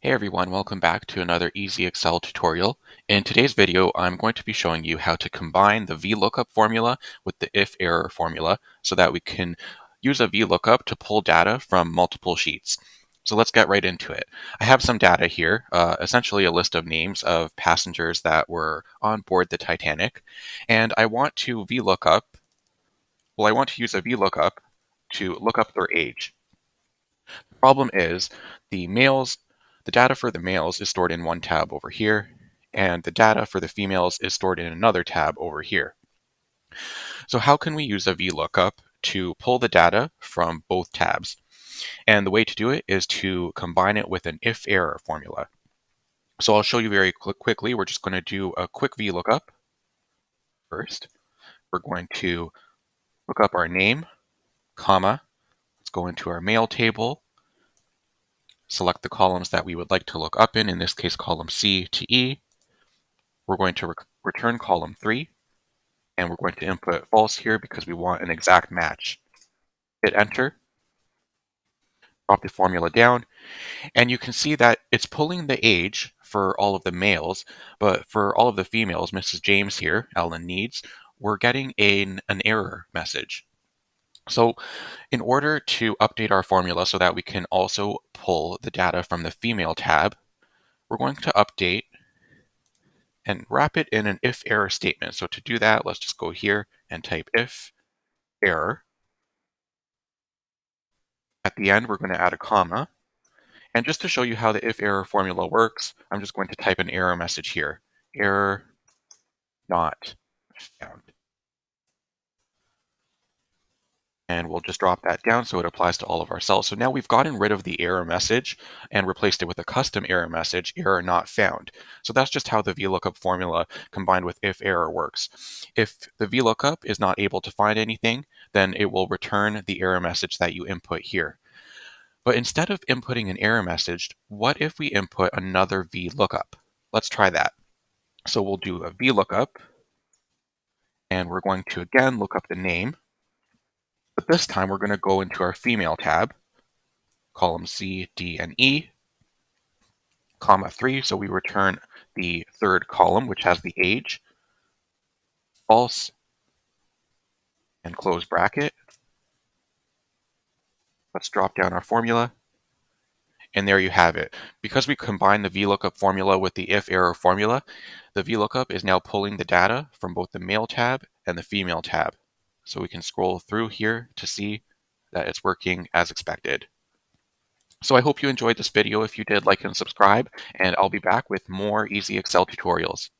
Hey everyone, welcome back to another easy Excel tutorial. In today's video, I'm going to be showing you how to combine the VLOOKUP formula with the IFERROR formula so that we can use a VLOOKUP to pull data from multiple sheets. So let's get right into it. I have some data here, essentially a list of names of passengers that were on board the Titanic, and I want to use a VLOOKUP to look up their age. Problem is the data for the males is stored in one tab over here, and the data for the females is stored in another tab over here. So how can we use a VLOOKUP to pull the data from both tabs? And the way to do it is to combine it with an if-error formula. So I'll show you very quickly. We're just going to do a quick VLOOKUP first. We're going to look up our name, comma. Let's go into our male table, select the columns that we would like to look up in this case, column C to E. We're going to return column 3, and we're going to input false here because we want an exact match. Hit enter, drop the formula down, and you can see that it's pulling the age for all of the males, but for all of the females, Mrs. James here, Ellen Needs, we're getting an error message. So in order to update our formula so that we can also pull the data from the female tab, we're going to update and wrap it in an if error statement. So to do that, let's just go here and type if error. At the end, we're going to add a comma. And just to show you how the if error formula works, I'm just going to type an error message here. Error not found. And we'll just drop that down so it applies to all of our cells. So now we've gotten rid of the error message and replaced it with a custom error message, error not found. So that's just how the VLOOKUP formula combined with if error works. If the VLOOKUP is not able to find anything, then it will return the error message that you input here. But instead of inputting an error message, what if we input another VLOOKUP? Let's try that. So we'll do a VLOOKUP, and we're going to again look up the name. But this time we're going to go into our female tab, column C, D, and E, comma 3, so we return the third column, which has the age, false, and close bracket. Let's drop down our formula, and there you have it. Because we combined the VLOOKUP formula with the if-error formula, the VLOOKUP is now pulling the data from both the male tab and the female tab. So we can scroll through here to see that it's working as expected. So I hope you enjoyed this video. If you did, like and subscribe, and I'll be back with more easy Excel tutorials.